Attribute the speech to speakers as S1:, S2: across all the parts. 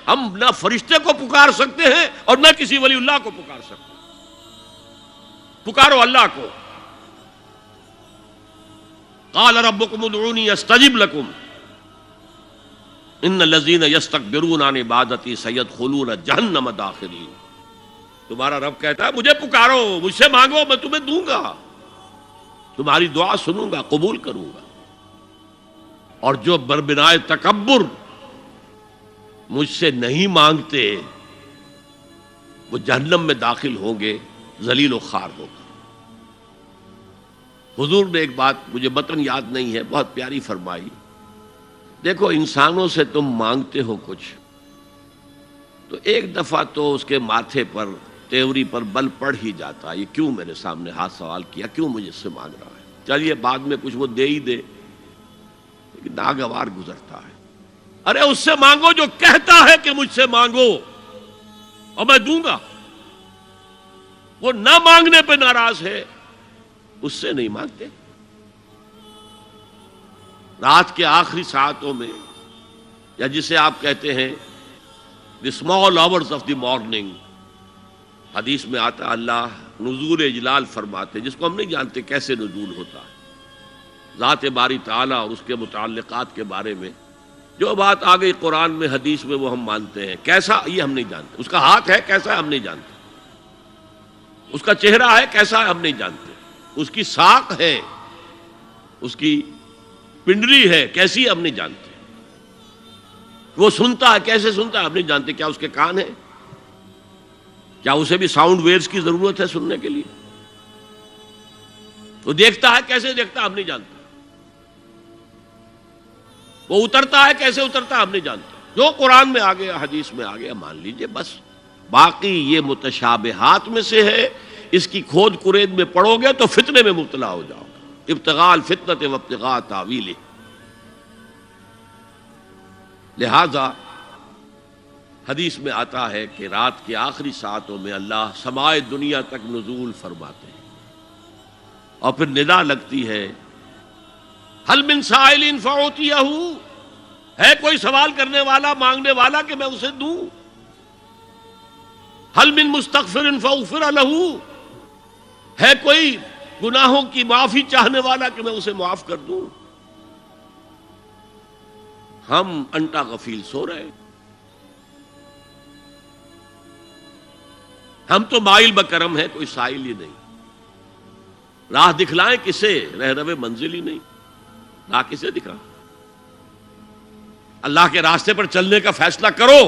S1: ہم نہ فرشتے کو پکار سکتے ہیں اور نہ کسی ولی اللہ کو پکار سکتے ہیں. پکارو اللہ کو. قال ربکم ادعونی استجب لکم ان الذین یستکبرون عن عبادتی سیدخلون جہنم داخرین. تمہارا رب کہتا ہے مجھے پکارو، مجھ سے مانگو، میں تمہیں دوں گا، تمہاری دعا سنوں گا، قبول کروں گا. اور جو بربنائے تکبر مجھ سے نہیں مانگتے وہ جہنم میں داخل ہوں گے، ذلیل و خوار ہو کر. حضور نے ایک بات مجھے متن یاد نہیں ہے، بہت پیاری فرمائی. دیکھو انسانوں سے تم مانگتے ہو کچھ تو ایک دفعہ تو اس کے ماتھے پر تیوری پر بل پڑ ہی جاتا ہے، یہ کیوں میرے سامنے ہاتھ سوال کیا، کیوں مجھے اس سے مانگ رہا ہے، چلیے بعد میں کچھ وہ دے ہی دے، لیکن ناگوار گزرتا ہے. ارے اس سے مانگو جو کہتا ہے کہ مجھ سے مانگو اور میں دوں گا. وہ نہ مانگنے پہ ناراض ہے، اس سے نہیں مانگتے. رات کے آخری ساعتوں میں، یا جسے آپ کہتے ہیں the small hours of the morning، حدیث میں آتا اللہ نزول اجلال فرماتے، جس کو ہم نہیں جانتے کیسے نزول ہوتا ہے، ذات باری تعالیٰ اور اس کے متعلقات کے بارے میں جو بات آ گئی قرآن میں حدیث میں وہ ہم مانتے ہیں. کیسا یہ ہم نہیں جانتے، اس کا ہاتھ ہے کیسا ہے ہم نہیں جانتے، اس کا چہرہ ہے کیسا ہے ہم نہیں جانتے، اس کی ساق ہے، اس کی پنڈلی ہے کیسی ہے ہم نہیں جانتے، وہ سنتا ہے کیسے سنتا ہے ہم نہیں جانتے، کیا اس کے کان ہیں، کیا اسے بھی ساؤنڈ ویوز کی ضرورت ہے سننے کے لیے، وہ دیکھتا ہے کیسے دیکھتا ہے ہم نہیں جانتے، وہ اترتا ہے کیسے اترتا ہے ہم نہیں جانتے. جو قرآن میں آ گیا حدیث میں آ گیا مان لیجئے بس. باقی یہ متشابہات میں سے ہے، اس کی کھود کرید میں پڑو گے تو فتنے میں مبتلا ہو جاؤ گے. ابتغاء الفتنۃ وابتغاء تاویلہ. لہذا حدیث میں آتا ہے کہ رات کے آخری ساعتوں میں اللہ سمائے دنیا تک نزول فرماتے ہیں اور پھر ندا لگتی ہے حل من سائل فاعطیہ، ہے کوئی سوال کرنے والا مانگنے والا کہ میں اسے دوں، حل من مستغفر فاغفر لہ، ہے کوئی گناہوں کی معافی چاہنے والا کہ میں اسے معاف کر دوں. ہم انٹا غفیل سو رہے، ہم تو مائل بکرم ہے، کوئی سائل ہی نہیں. راہ دکھلائیں کسے، رہنو منزل ہی نہیں، راہ کسے دکھا. اللہ کے راستے پر چلنے کا فیصلہ کرو،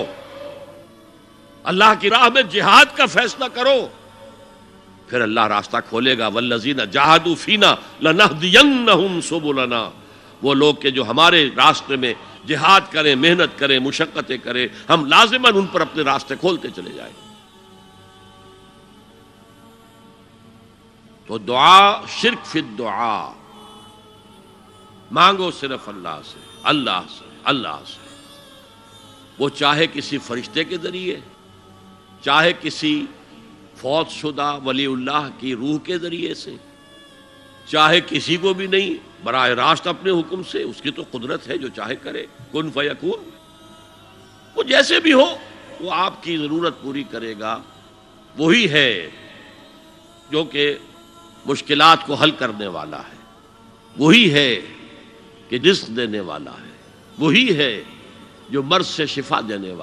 S1: اللہ کی راہ میں جہاد کا فیصلہ کرو، پھر اللہ راستہ کھولے گا. والذین جاہدوا فینا لنہدینہم سبلنا. وہ لوگ کہ جو ہمارے راستے میں جہاد کریں، محنت کریں، مشقتیں کریں، ہم لازماً ان پر اپنے راستے کھولتے چلے جائیں. تو دعا شرک فی الدعا، مانگو صرف اللہ سے، اللہ سے، اللہ سے. وہ چاہے کسی فرشتے کے ذریعے، چاہے کسی فوت شدہ ولی اللہ کی روح کے ذریعے سے، چاہے کسی کو بھی نہیں، براہ راست اپنے حکم سے. اس کی تو قدرت ہے، جو چاہے کرے، کن فیکون. وہ جیسے بھی ہو وہ آپ کی ضرورت پوری کرے گا. وہی ہے جو کہ مشکلات کو حل کرنے والا ہے، وہی ہے کہ رزق دینے والا ہے، وہی ہے جو مرض سے شفا دینے والا